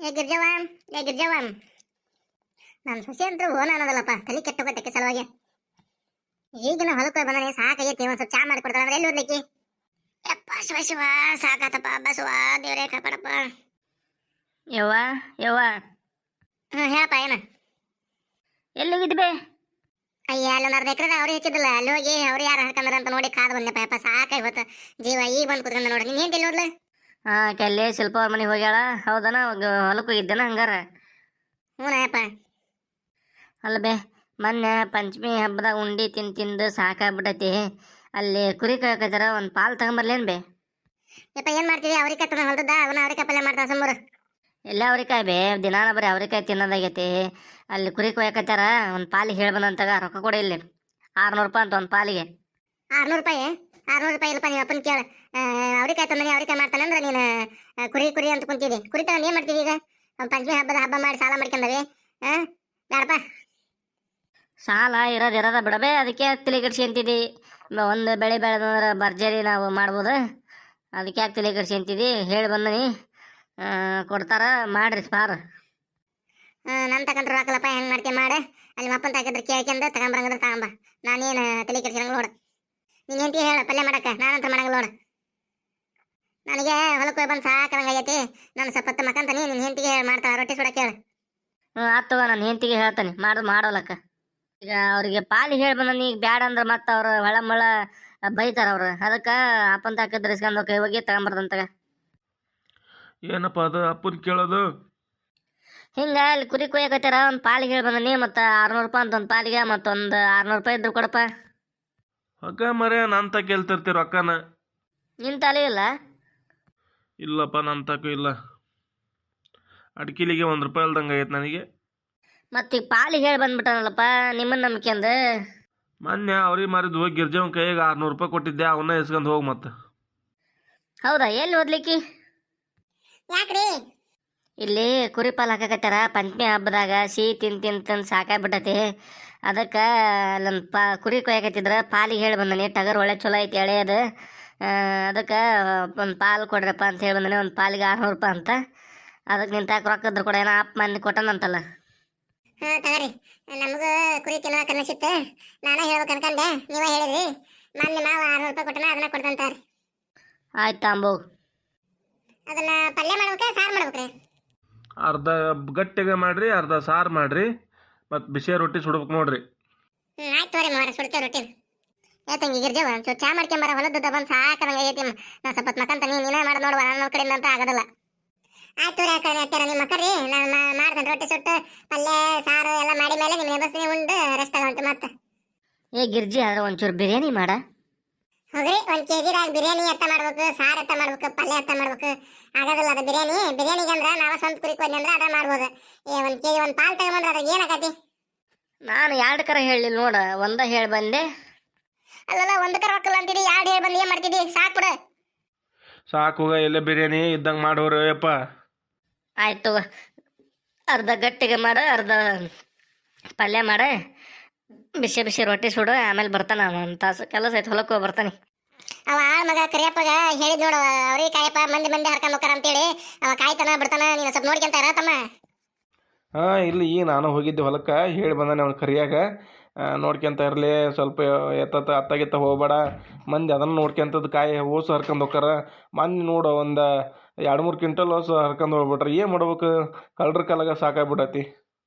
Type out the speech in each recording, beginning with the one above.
ಏ ಗಿರ್ಜವ್ವ, ಏ ಗಿರ್ಜವ್ವ, ನನ್ನ ಸೊಸೆ ಅಂತೂ ಹೋನ ಅನ್ನೋದಲ್ಲಪ್ಪ, ತಲೆ ಕೆಟ್ಟೋಗತ್ತಕ್ಕೆ ಸಲುವಾಗಿ. ಈಗಿನ ಹೊಲಕ್ಕೆ ಬಂದಾನೆ ಸಾಕಾಗೈತಿ, ಒಂದು ಸ್ವಲ್ಪ ಚಾ ಮಾಡಿಕೊಡ್ತಾರ ಅಂದ್ರೆ ಎಲ್ಲಿ ಓದ್ಲಿಕ್ಕೆ? ಯಪ್ಪ ಶಿವ ಶಿವ, ಸಾಕಾತಪ್ಪ ಬಸವ, ದೇವರೇ ಕಾಪಾಡಪ್ಪ. ಯವ್ವ ಯವ್ವ, ಹೇಳಪ್ಪ ಏನ? ಎಲ್ಲಿ ಹೋಗಿದ್ದಿ ಬೇ? ಅಯ್ಯ ಅಲ್ಲೊಂದು ಅರ್ಧ ಎಕರೆ ಅವ್ರಿಗೆ ಹೆಚ್ಚಿದ್ದಿಲ್ಲ, ಅಲ್ಲಿ ಹೋಗಿ ಅವ್ರು ಯಾರು ಹಾಕಂದ್ರ ಅಂತ ನೋಡಿ ಕಾದು ಬಂದೆಪ್ಪ. ಯಪ್ಪ ಸಾಕಾಗಿ ಹೋತ ಜೀವ, ಈಗ ಬಂದು ಕುತ್ಕೊಂಡ ನೋಡಿ. ನೀನು ಎಲ್ಲಿ ಹೋದ್ಲ? ಕೆಲ್ಲೆ ಶಿಲ್ಪ ಅವ್ರ ಮನೆಗೆ ಹೋಗ್ಯಾಳ. ಹೌದನ, ಹೊಲಕ್ಕೆ ಹೋಗಿದ್ದೇನ ಹಂಗಾರ? ಹ್ಞೂ ಯಪ್ಪ. ಅಲ್ಲ ಬೇ, ಮೊನ್ನೆ ಪಂಚಮಿ ಹಬ್ಬದಾಗ ಉಂಡಿ ತಿಂದು ಸಾಕಾಗ್ಬಿಟ್ಟೈತಿ. ಅಲ್ಲಿ ಕುರಿ ಕಾಯಕತ್ತಾರ, ಒಂದು ಪಾಲು ತಗೊಂಬರ್ಲೇನು ಬೇ? ಯಪ್ಪ ಏನು ಮಾಡ್ತೀವಿ? ಅವ್ರಿಕಾಯಿ ತಂದು ಹೊಲ್ದದ್ದ, ಅವನ ಅವ್ರಿಕಾಯಿ ಪಲ್ಯ ಮಾಡ್ತಾವ ಸಂಬರು. ಎಲ್ಲ ಅವ್ರಿಕಾಯಿ ಬೇ, ದಿನಾನ ಬರೀ ಅವ್ರಿಕಾಯಿ ತಿನ್ನೋದಾಗೈತಿ. ಅಲ್ಲಿ ಕುರಿ ಕೊಯ್ಯಕತ್ತಾರ, ಒಂದು ಪಾಲಿಗೆ ಹೇಳಿ ಬಂದಂತಾಗ ರೊಕ್ಕ ಕೊಡ ಇಲ್ಲಿ. 600 ರೂಪಾಯಿ ಅಂತ ಒಂದು ಪಾಲಿಗೆ. 600 ರೂಪಾಯಿ? 600 ರೂಪಾಯಿ ಇಲ್ಲಪ್ಪ, ನೀವು ಅಪ್ಪನ ಕೇಳ. ಅವ್ರಿಕಾಯಿ ತಂದ್ರೆ ಅವ್ರಿಕಾಯಿ ಮಾಡ್ತಾನೆ ಅಂದ್ರೆ ನೀನು ಕುರಿ ಅಂತ ಕುಂತಿದ್ದಿ. ಕುರಿ ತಗೊಂಡು ಏನು ಮಾಡ್ತೀವಿ ಈಗ? ಪಂಚಮಿ ಹಬ್ಬ ಮಾಡಿ ಸಾಲ ಮಾಡ್ಕೊಂಡವಿ. ಬೇಡಪ್ಪ. ಸಾಲ ಇರೋದ ಬಿಡಬೇ, ಅದಕ್ಕೆ ತಲೆ ಕೆಡ್ಸ್ಕೊಂತಿದ್ದಿ. ಒಂದು ಬೆಳೆ ಬೆಳೆದಂದ್ರೆ ಭರ್ಜರಿ ನಾವು ಮಾಡ್ಬೋದು, ಅದಕ್ಕೆ ಯಾಕೆ ತಲೆ ಕೆಡ್ಸ್ಕೊಂತಿದ್ದಿ? ಹೇಳಿ ಬಂದನಿ, ಕೊಡ್ತಾರ, ಮಾಡ್ರಿ ಸಾರು. ನನ್ನ ತಗೊಂಡ್ರೆ ರೊಕ್ಕಲ್ಲಪ್ಪ, ಹೆಂಗೆ ಮಾಡ್ತೀವಿ ಮಾಡೆ. ಅಲ್ಲಿ ಅಪ್ಪನ ತಾಕಿದ್ರೆ ಕೇಳ್ಕೊಂಡ ತಗೊಂಬರಂಗಂದ್ರೆ ತಗೊಂಬ. ನಾನೇನು ತಲೆ ಕೆಡ್ಸಿರಂಗ ನೋಡು. ನೀನು ಹೆಂಡ್ತಿ ಹೇಳ ಪಲ್ಯ ಮಾಡಕ್ಕೆ, ನಾನಂತ ಮಾಡಂಗಿಲ್ಲ ನೋಡು. ನನಗೆ ಹೊಲಕ್ಕೆ ಹೋಗಿ ಬಂದು ಸಾಕಂಗೈತಿ. ನಾನು ಸ್ವಲ್ಪ ಮಕ್ಕಂತಾನೆ, ನಿನ್ನ ಹೆಂಡ್ತಿಗೆ ಹೇಳಿ ಮಾಡ್ತಾಳೆ ರೊಟ್ಟಿ ಸುಡಕ್ಕೆ ಹೇಳು. ಆತ್ ತಗೋ, ನಾನು ಹೆಂಡ್ತಿಗೆ ಹೇಳ್ತಾನೆ ಮಾಡೋಲಕ್ಕ. ಈಗ ಅವ್ರಿಗೆ ಪಾಲಿಗೆ ಹೇಳಿ ಬಂದ, ಈಗ ಬ್ಯಾಡ ಅಂದ್ರೆ ಮತ್ತೆ ಅವ್ರು ಹೊಳ ಬೈತಾರ ಅವ್ರು. ಅದಕ್ಕೆ ಅಪ್ಪನ ತಾಕಿದ್ರೆ ಇಸ್ಕೊಂಡು ಕೈ ಹೋಗಿ ತಗೊಂಬರ್ದಂತಾಗ. ಏನಪ್ಪ ಅದು ಅಪ್ಪನ ಕೇಳೋದು? ಹಿಂಗೆ ಅಲ್ಲಿ ಕುರಿ ಕೊಯ್ಯಕತ್ತಾರ, ಒಂದು ಪಾಲಿಗೆ ಹೇಳಿ ಬಂದನಿ. ಮತ್ತು 600 ರೂಪಾಯಿ ಅಂತ ಒಂದು ಪಾಲಿಗೆ, ಮತ್ತೊಂದು 600 ರೂಪಾಯಿ ಇದ್ರು ಕೊಡಪ್ಪ. ಅಕ್ಕ ಮರೆ ನನ್ನ ತಕ ಕೇಳ್ತಿರ್ತೀವಿ ರೊಕ್ಕನ. ನಿನ್ನ ತಾಲಿ ಇಲ್ಲ? ಇಲ್ಲಪ್ಪ, ನನ್ನ ತಕ ಇಲ್ಲ. ಅಡ್ಕಿಲಿಗೆ 1 ರೂಪಾಯಿ ಇಲ್ದಂಗೆ ಆಗೈತೆ ನನಗೆ. ಮತ್ತೀಗ ಪಾಲಿಗೆ ಹೇಳಿ ಬಂದ್ಬಿಟ್ಟಾನಲ್ಲಪ್ಪ, ನಿಮ್ಮನ್ನ ನಂಬಿಕೆ ಅಂದ. ಮೊನ್ನೆ ಅವ್ರಿಗೆ ಮಾರಿದ್ ಹೋಗಿ ಗಿರ್ಜವನ್ ಕೈಯಾಗ 600 ರೂಪಾಯಿ ಕೊಟ್ಟಿದ್ದೆ, ಅವನ್ನ ಇಸ್ಕೊಂಡು ಹೋಗಿ ಮತ್ತೆ. ಹೌದಾ? ಎಲ್ಲಿ ಓದ್ಲಿಕ್ಕೆ? ಯಾಕ್ರಿ? ಇಲ್ಲಿ ಕುರಿ ಪಾಲು ಹಾಕಕತ್ತಾರ, ಪಂಚಮಿ ಹಬ್ಬದಾಗ ಸಿಹಿ ತಿಂದು ಸಾಕಾಗ್ಬಿಟ್ಟತಿ. ಅದಕ್ಕೆ ಅಲ್ಲೊಂದು ಕುರಿ ಕೊಯ್ಯಕತ್ತಿದ್ರೆ ಪಾಲಿಗೆ ಹೇಳಿ ಬಂದನಿ. ಟಗರ್ ಒಳ್ಳೆ ಚಲೋ ಐತಿ ಎಳೆಯದು. ಅದಕ್ಕೆ ಒಂದು ಪಾಲು ಕೊಡ್ರಪ್ಪ ಅಂತ ಹೇಳಿ ಬಂದನಿ. ಒಂದು ಪಾಲಿಗೆ 600 ರೂಪಾಯಿ ಅಂತ. ಅದಕ್ಕೆ ನಿಂತಾಕ ರೊಕ್ಕ ಇದ್ರು ಕೂಡ ಏನೋ ಅಪ್ಪ ಮಂದಿ ಕೊಟ್ಟನಂತಲ್ಲ. ಹಾಂ ತಗರಿ, ನಮಗೂ ಕುರಿ ತಿನ್ನೋಕೆ ಅನ್ನಿಸಿತ್ತು. ನಾನೇ ಹೇಳ್ಬೇಕು ಅನ್ಕಂಡೆ, ನೀವೇ ಹೇಳಿದ್ರಿ. ಮೊನ್ನೆ ಮಾವ 600 ರೂಪಾಯಿ ಕೊಟ್ಟನ, ಅದನ್ನ ಕೊಡ್ತಂತಾರೆ. ಆಯ್ತು ಅಂಬು. ಅದನ್ನ ಪಲ್ಯ ಮಾಡ್ಬೇಕಾ ಸಾರು ಮಾಡ್ಬೇಕ್ರಿ? ಅರ್ಧ ಗಟ್ಟಿಗೆ ಮಾಡ್ರಿ, ಅರ್ಧ ಸಾರು ಮಾಡ್ರಿ, ಮತ್ತು ಬಿಸಿ ರೊಟ್ಟಿ ಸುಡ್ಬೇಕು ನೋಡ್ರಿ. ಆಯ್ತು ತೋರಿ ಮಾರ, ಸುಡ್ತೇವೆ ರೊಟ್ಟಿ. ತಂಗಿ ಗಿರ್ಜವ, ಒಂಚೂರು ಚಾ ಮಾಡ್ಕೊಂಬರ, ಹೊಲದ ಬಂದು ಸಾಕಂಗೆ ಐತಿ. ನಾ ಸ್ವಲ್ಪ ಮಕ್ಕಂತ ನೀನೇ ಮಾಡಿ ನೋಡುವ, ನನ್ನ ಕಡೆಯಿಂದ ಅಂತ ಆಗೋದಿಲ್ಲ. ಆಯ್ತು ತೋರಿ ಅಕ್ಕಾರ, ನಿಮ್ಮ ಮಕ್ಕರಿ ನಾನು ಮಾಡ್ತೇನೆ. ರೊಟ್ಟಿ ಸುಟ್ಟು ಪಲ್ಯ ಸಾರು ಎಲ್ಲ ಮಾಡಿ ಮೇಲೆ ನಿಮ್ಮ ಬಸ್ಸಿಗೆ ಉಂಡು ರೆಸ್ಟ್ ಆಗೋಂತ ಮತ್ತೆ. ಏ ಗಿರ್ಜಿ, ಆದ್ರೆ ಒಂಚೂರು ಬಿರಿಯಾನಿ ಮಾಡ. ಹೋಗ್ರಿ, 1 kg ಬಿರಿಯಾನಿ ಎತ್ತ ಮಾಡ್ಬೇಕು, ಸಾರು ಎತ್ತ ಮಾಡ್ಬೇಕು, ಪಲ್ಯ ಎತ್ತ ಮಾಡ್ಬೇಕು. ಆಗೋದಿಲ್ಲ ಅದು ಬಿರಿಯಾನಿಗೆ ಅಂದ್ರೆ ನಾವು ಸ್ವಂತ ಕುರಿ ಕೊಯ್ದು ಅಂದ್ರೆ ಅದ ಮಾಡ್ಬೋದು. 1 kg ಒಂದು ಪಾಲು ತಗೊಂಡ್ರೆ ಅದ್ರಾಗ ಏನಾಗತಿ? ನಾನು 2 ಕರ ಹೇಳಿಲ್ಲ ನೋಡ, ಒಂದ ಹೇಳಿ ಬಂದೆ. ಅಲ್ಲಲ್ಲ, 1 ಕರ ರೊಕ್ಕಲ್ಲ ಅಂತಿದ್ದಿ, 2 ಹೇಳಿ ಬಂದು ಏನು ಮಾಡ್ತಿದ್ದಿ? ಸಾಕು ಬಿಡು. ಸಾಕು, ಎಲ್ಲ ಬಿರಿಯಾನಿ ಇದ್ದಂಗೆ ಮಾಡೋರು ಯಪ್ಪ. ಆಯ್ತು, ಅರ್ಧ ಗಟ್ಟಿಗೆ ಮಾಡು, ಅರ್ಧ ಪಲ್ಯ ಮಾಡ, ಬಿಸಿ ರೊಟ್ಟಿ ಸುಡು. ಆಮೇಲೆ ಬರ್ತಾನೆ, 1 ತಾಸು ಕೆಲಸ ಐತೆ, ಹೊಲಕ್ಕೆ ಹೋಗಿ ಬರ್ತಾನೆ. ಅವ ಮಗ ಕರಿಯಪ್ಪಗ ಹೇಳಿದ್ ನೋಡು, ಅವ್ರಿಗೆ ಕಾಯಪ್ಪ ಮಂದಿ ಹರ್ಕೊಂಡು ಹೋಗ್ತಾರ ಅಂತೇಳಿ. ಅವ ಕಾಯ್ತಾನ ಬಿಡ್ತಾನ, ನೀನು ಸ್ವಲ್ಪ ನೋಡ್ಕೊಂತ ಇರತ್ತಮ್ಮ. ಹಾಂ, ಇಲ್ಲಿ ನಾನು ಹೋಗಿದ್ದೆ ಹೊಲಕ್ಕೆ, ಹೇಳಿ ಬಂದಾನೆ ಅವ್ನು ಕರಿಯಾಗ. ನೋಡ್ಕೊಂತ ಇರಲಿ ಸ್ವಲ್ಪ, ಅತ್ತಾಗಿತ್ತ ಹೋಗ್ಬೇಡ. ಮಂದಿ ಅದನ್ನು ನೋಡ್ಕೊಂತದ್ದು ಕಾಯಿ ಓಸು ಹರ್ಕೊಂಡು ಹೋಗ್ತಾರ. ಮಂದಿ ನೋಡು ಒಂದು 2-3 ಕ್ವಿಂಟಲ್ ಓಸು ಹರ್ಕೊಂಡು ಹೋಗ್ಬಿಟ್ರೆ ಏನು ಮಾಡ್ಬೇಕು? ಕಳ್ರ ಕಾಲಾಗ ಸಾಕಾಗ್ಬಿಟ್ಟತಿ.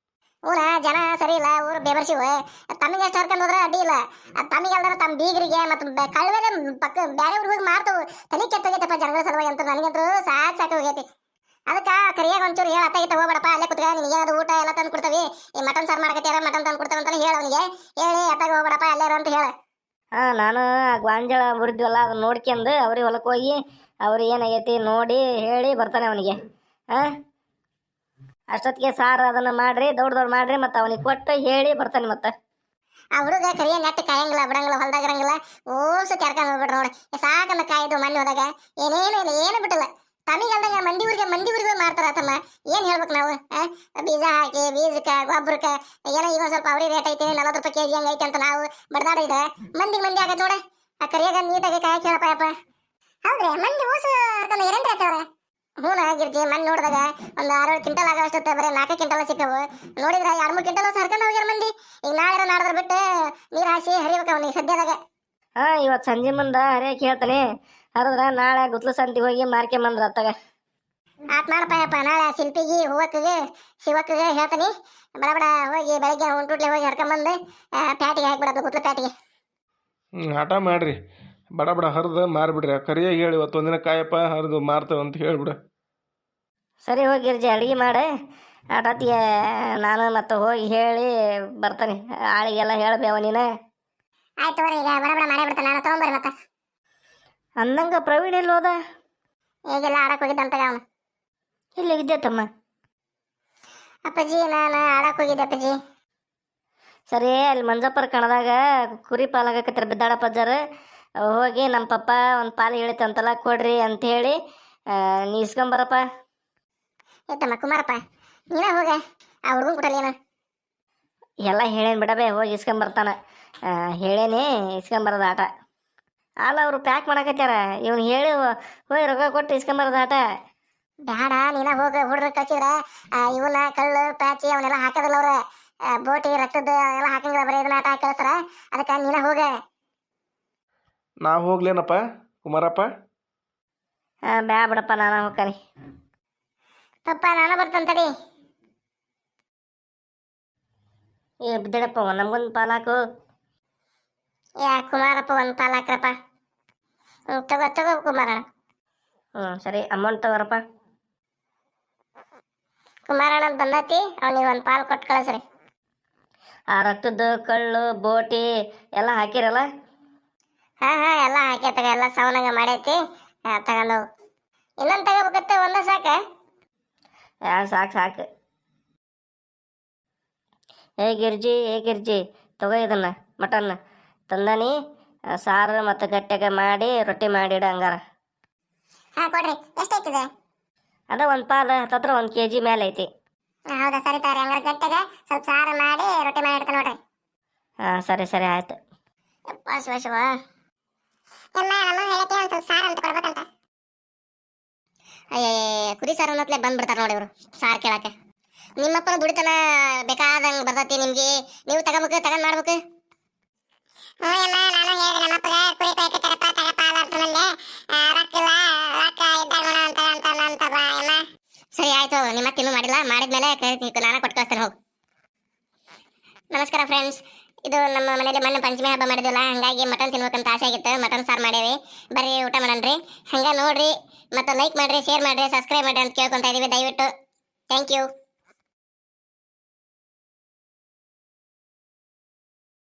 ಊರ ಜನ ಸರಿ ಇಲ್ಲ, ಊರು ಬೆಬರ್ಸಿವು. ತಮ್ಮಿಗೆ ಎಷ್ಟು ಹರ್ಕೊಂಡು ಹೋದ್ರೆ ಅಡ್ಡಿ ಇಲ್ಲ. ತಮ್ಮಿಗೆ ಅಲ್ದಾರ ತಮ್ಮ ಬೀಗರಿಗೆ ಮತ್ತು ಕಳ್ವೇಲೆ ಪಕ್ಕ ಬೇರೆ ಊರಿಗೆ ಹೋಗಿ ಮಾಡ್ತಾವೆ. ತಲೆ ಕೆಟ್ಟೋಗೈತಪ್ಪ ಜನಗಳ ಸಲುವಾಗಿ ಅಂತ. ನನಗಂತೂ ಸಾಕು ಹೋಗೈತಿ. ಅದಕ್ಕೆ ಕರಿಯಾಗ ಒಂಚೂರು ಹೇಳಿ, ಅತ್ತಾಗಿತ್ತ ಹೋಗ್ಬೇಡಪ್ಪ, ಅಲ್ಲೇ ಕುತ್ಕ, ನಿನಗೆ ಅದು ಊಟ ಎಲ್ಲ ತಂದು ಕೊಡ್ತೀವಿ. ಈ ಮಟನ್ ಸಾರು ಮಾಡಕತ್ಯಾರ, ಮಟನ್ ತಂದು ಕೊಡ್ತೇವೆ ಅಂತ ಹೇಳಿ ಅವನಿಗೆ. ಹೇಳಿ ಅತ್ತಾಗ ಹೋಗ್ಬೇಡಪ್ಪ, ಅಲ್ಲೇ ಅಂತ ಹೇಳ. ಹಾಂ, ನಾನು ಗಾಂಜಾಳ ಮುರಿದ್ವಲ್ಲ, ಅದನ್ನ ನೋಡ್ಕೊಂಡು ಅವ್ರಿಗೆ ಹೊಲಕ್ಕೆ ಹೋಗಿ ಅವ್ರು ಏನಾಗೈತಿ ನೋಡಿ ಹೇಳಿ ಬರ್ತಾನೆ ಅವನಿಗೆ. ಹಾಂ, ಅಷ್ಟೊತ್ತಿಗೆ ಸಾರು ಅದನ್ನು ಮಾಡ್ರಿ, ದೊಡ್ಡ ಮಾಡ್ರಿ, ಮತ್ತು ಅವನಿಗೆ ಕೊಟ್ಟು ಹೇಳಿ ಬರ್ತಾನೆ. ಮತ್ತೆ ಆ ಹುಡುಗ ಕರಿಯ ನೆಟ್ಟು ಕಾಯಂಗಿಲ್ಲ, ಬಿಡಂಗಿಲ್ಲ, ಹೊಲ್ದಾಗ ಇರಂಗಿಲ್ಲ. ಓಸು ಕೆರ್ಕೊಂಡು ಹೋಗ್ಬಿಟ್ರೆ ನೋಡಿ. ಸಾಕಂದ ಕಾಯ್ದು ಮಣ್ಣು ಹೋದಾಗ ಏನೇನು ಇಲ್ಲ, ಏನು ಬಿಟ್ಟಿಲ್ಲ. ತಮಿಗಲ್ದಾಗ ಮಂದಿ ಊರಿಗೆ ಮಾಡ್ತಾರ ತಮ್ಮ. ಏನು ಹೇಳ್ಬೇಕು ನಾವು? ಬೀಜ ಹಾಕಿ, ಬೀಜಕ್ಕೆ ಗೊಬ್ಬರಕ್ಕೆ ಏನೋ ಈಗ ಸ್ವಲ್ಪ ಅವ್ರಿಗೆ ರೇಟ್ ಐತಿ, 40 ರೂಪಾಯಿ kg ಹಂಗೆ ಐತೆ ಅಂತ ನಾವು ಬಡ್ದಾಡಿದ್ರೆ ಮಂದಿ ಆಗತ್ತೆ ನೋಡ. ಆ ಕರಿಯಾಗ ನೀಟಾಗಿ ಕಾಯಕ್ಕೆ ಹೇಳಪ್ಪ. ಹೌದ್ರಿ, ಮಂದಿ ಓಸು ಹರ್ಕೊಂಡು 2 ಆಯ್ತವ್ರೆ. ಹ್ಞೂ ಗಿರ್ಜಿ ಮಣ್ಣು ನೋಡಿದಾಗ ಒಂದು 6-7 ಕ್ವಿಂಟಲ್ ಆಗೋಷ್ಟು ಬರೀ 4 ಕ್ವಿಂಟಲ್ ಸಿಕ್ಕವು. ನೋಡಿದ್ರೆ 2-3 ಕ್ವಿಂಟಲ್ ಹರ್ಕೊಂಡು ಹೋಗ್ಯಾರ ಮಂದಿ. ಈಗ ನಾಳೆ ನಾಡ್ದ್ರ ಬಿಟ್ಟು ನೀರು ಹಾಸಿ ಹರಿಬೇಕು ಅವ್ನಿಗೆ ಸದ್ಯದಾಗ. ಹಾಂ ಇವತ್ತು ಸಂಜೆ ಮುಂದೆ ಹರಿಯಕ್ಕೆ ಹೇಳ್ತಾನೆ. ಹರಿದ್ರೆ ನಾಳೆ ಗುತ್ಲು ಸಂತಿಗೆ ಹೋಗಿ ಮಾರ್ಕೊಂಬಂದ್ರ ಅತ್ತಾಗ. ಆತ್ ಮಾಡಪ್ಪ ಯಪ್ಪ. ನಾಳೆ ಶಿಲ್ಪಿಗೆ ಹೂವಕ್ಕಿಗೆ ಶಿವಕ್ಕಿಗೆ ಹೇಳ್ತಾನೆ. ಬಡ ಹೋಗಿ ಬೆಳಗ್ಗೆ ಹೊಂಟುಟ್ಲೆ ಹೋಗಿ ಹರ್ಕೊಂಬಂದು ಪ್ಯಾಟಿಗೆ ಹಾಕಿಬಿಡೋದು ಗುತ್ಲು ಪ್ಯಾಟಿಗೆ. ಆಟ ಮಾಡಿರಿ, ಬಡ ಬಡ ಹರಿದು ಮಾರಿಬಿಡ್ರಿ. ಕರಿಯಾಗಿ ಹೇಳಿ ಇವತ್ತು ಒಂದಿನ ಕಾಯಪ್ಪ ಹರಿದು ಮಾರ್ತೇವೆ ಅಂತ ಹೇಳ್ಬಿಡ. ಸರಿ ಹೋಗಿ ಗಿರ್ಜಿ ಅಡುಗೆ ಮಾಡೆ. ಆಟತ್ತಿಗೆ ನಾನು ಮತ್ತೆ ಹೋಗಿ ಹೇಳಿ ಬರ್ತಾನೆ. ಆಳಿಗೆಲ್ಲ ಹೇಳ್ಬೇವ ನೀನು. ಆಯ್ತು ತಗೋರಿ, ಈಗ ಬಡ ಮಾಡೇ ಬಿಡ್ತಾನೆ. ನಾನು ತೊಗೊಂಬರ್ರಿ ಮತ್ತೆ. ಅಂದಂಗೆ ಪ್ರವೀಣ್ ಎಲ್ಲಿ ಹೋದ? ಈಗೆಲ್ಲ ಆಡಕ್ಕೆ ಹೋಗಿದ್ದಂತಾಗ ಅವನು. ಎಲ್ಲಿ ಹೋಗಿದ್ದೆ ತಮ್ಮ? ಅಪ್ಪಾಜಿ ನಾನು ಆಡಕ್ಕೆ ಹೋಗಿದ್ದೆ ಅಪ್ಪಾಜಿ. ಸರಿ, ಅಲ್ಲಿ ಮಂಜಪ್ಪರ ಕಣದಾಗ ಕುರಿ ಪಾಲಾಗಕತ್ತಿರ ಬಿದ್ದಾಡ ಪಜ್ಜಾರ. ಹೋಗಿ ನಮ್ಮ ಪಪ್ಪ ಒಂದು ಪಾಲು ಹೇಳಿತಂತಲ್ಲ ಕೊಡ್ರಿ ಅಂಥೇಳಿ ನೀ ಇಸ್ಕೊಂಬರಪ್ಪ. ಏತಮ್ಮ ಕುಮಾರಪ್ಪ, ನೀನೇ ಹೋಗ ಆ ಹುಡುಗನ ಕೊಟ್ಟಲ್ಲ. ಎಲ್ಲ ಹೇಳೇನು ಬಿಡಬೇ, ಹೋಗಿ ಇಸ್ಕೊಂಬರ್ತಾನೆ. ಹೇಳೇನಿ ಇಸ್ಕೊಂಬರೋದು ಆಟ. ಅಲ್ಲ ಅವರು ಪ್ಯಾಕ್ ಮಾಡಕತ್ಯಾರ, ಇವ್ನು ಹೇಳಿ ಹೋಗಿ ರೊಕ್ಕ ಕೊಟ್ಟು ಇಸ್ಕೊಂಬರೋದು ಆಟ. ಬೇಡ, ನೀನ ಹೋಗ. ಹುಡ್ರ ಕಳ್ಸಿದ್ರ ಇವನ್ನ ಕಳ್ಳು ಪ್ಯಾಚಿ ಅವನ್ನೆಲ್ಲ ಹಾಕೋದಿಲ್ಲ ಅವ್ರ. ಬೋಟಿ ರಕ್ತದ ಎಲ್ಲ ಹಾಕಂಗಿಲ್ಲ, ಬರೀ ಇದನ್ನ ಆಟ ಹಾಕಿ ಕಳಿಸ್ತಾರ. ಅದಕ್ಕೆ ನೀನ ಹೋಗ. ನಾವು ಹೋಗ್ಲೇನಪ್ಪ ಕುಮಾರಪ್ಪ? ಬ್ಯಾ ಬಿಡಪ್ಪ, ನಾನು ಹೋಗ್ತಾನೆ. ಪಪ್ಪ ನಾನು ಬರ್ತೇನೆ ತಡಿ. ಏ ಬಿದ್ದಡಪ್ಪ, ನಮ್ಗೊಂದು ಪಾಲು ಹಾಕು. ಯಾ ಕುಮಾರಪ್ಪ ಒಂದು ಪಾಲು ಹಾಕ್ರಪ್ಪ. ತಗೋ ಕುಮಾರ. ಸರಿ, ಅಮೌಂಟ್ ತಗೋರಪ್ಪ. ಕುಮಾರಣ್ಣ ಬಂದತಿ, ಅವ್ನಿಗೆ ಒಂದು ಪಾಲು ಕೊಟ್ಟು ಕಳಿಸ್ರಿ. ಆ ರಕ್ತದ್ದು ಕಳ್ಳು ಬೋಟಿ ಎಲ್ಲ ಹಾಕಿರಲ್ಲ? ಹಾಂ ಎಲ್ಲ ಹಾಕಿ ತಗ, ಎಲ್ಲ ಸೌನಾಗ ಮಾಡೈತಿ. ತಗೊಂಡು ಹೋಗು. ಇನ್ನೊಂದು ತಗೋಬೇಕತ್ತೆ, ಒಂದ ಸಾಕ? ಸಾಕು. ಏ ಗಿರ್ಜಿ ತಗೋ ಇದನ್ನ ಮಟನ್ ತಂದಾನಿ. ಸಾರು ಮತ್ತು ಗಟ್ಟೆಗೆ ಮಾಡಿ ರೊಟ್ಟಿ ಮಾಡಿಡ ಹಂಗಾರ. ಹಾಂ ಕೊಡ್ರಿ. ಎಷ್ಟೈತಿದೆ? ಅದ ಒಂದು ಪಾಲು ಹತ್ತತ್ರ 1 kg ಮೇಲೆ ಐತಿ. ಹೌದಾ, ಸರಿ ತಗೋರಿ. ಹಂಗಾರೆ ಗಟ್ಟೆಗೆ ಸ್ವಲ್ಪ ಸಾರು ಮಾಡಿ ರೊಟ್ಟಿ ಮಾಡಿ ಇಡ್ತೀನಿ ನೋಡ್ರಿ. ಹಾಂ ಸರಿ ಆಯ್ತು. ಶಿವ ಎಲ್ಲ ನಮ್ಮ ಹೇಳಕ್ಕೆ ಒಂದು ಸ್ವಲ್ಪ ಸಾರು ಅಂತ ಕೊಡ್ಬೇಕಂತ. ಅಯ್ಯ, ಕುರಿ ಸಾರು ಅನ್ನತ್ಲೆ ಬಂದ್ಬಿಡ್ತಾರೆ ನೋಡಿ ಇವರು ಸಾರು ಕೇಳಕ್ಕೆ. ನಿಮ್ಮಪ್ಪನ ದುಡಿತನ ಬೇಕಾದಂಗೆ ಬರ್ತೈತಿ ನಿಮ್ಗೆ. ನೀವು ತಗೋಬೇಕು, ತಗೊಂಡ್ ಮಾಡ್ಬೇಕು. ಸರಿ ಆಯ್ತು, ನಿಮ್ಮ ತಿನ್ನು ಮಾಡಿಲ್ಲ. ಮಾಡಿದ್ಮೇಲೆ ನಾನು ಕೊಟ್ಟು ಕಳಿಸ್ತೇನೆ, ಹೋಗು. ನಮಸ್ಕಾರ ಫ್ರೆಂಡ್ಸ್. ಇದು ನಮ್ಮ ಮನೇಲಿ ಮೊನ್ನೆ ಪಂಚಮಿ ಹಬ್ಬ ಮಾಡಿದ್ವಲ್ಲ, ಹಂಗಾಗಿ ಮಟನ್ ತಿನ್ಬೇಕಂತ ಆಸೆ ಆಗಿತ್ತು. ಮಟನ್ ಸಾರು ಮಾಡೇವಿ, ಬರ್ರಿ ಊಟ ಮಾಡಣ್ರಿ. ಹಂಗೆ ನೋಡ್ರಿ, ಮತ್ತು ಲೈಕ್ ಮಾಡ್ರಿ, ಶೇರ್ ಮಾಡ್ರಿ, ಸಬ್ಸ್ಕ್ರೈಬ್ ಮಾಡ್ರಿ ಅಂತ ಕೇಳ್ಕೊತಾ ಇದೀವಿ. ದಯವಿಟ್ಟು ಥ್ಯಾಂಕ್ ಯು.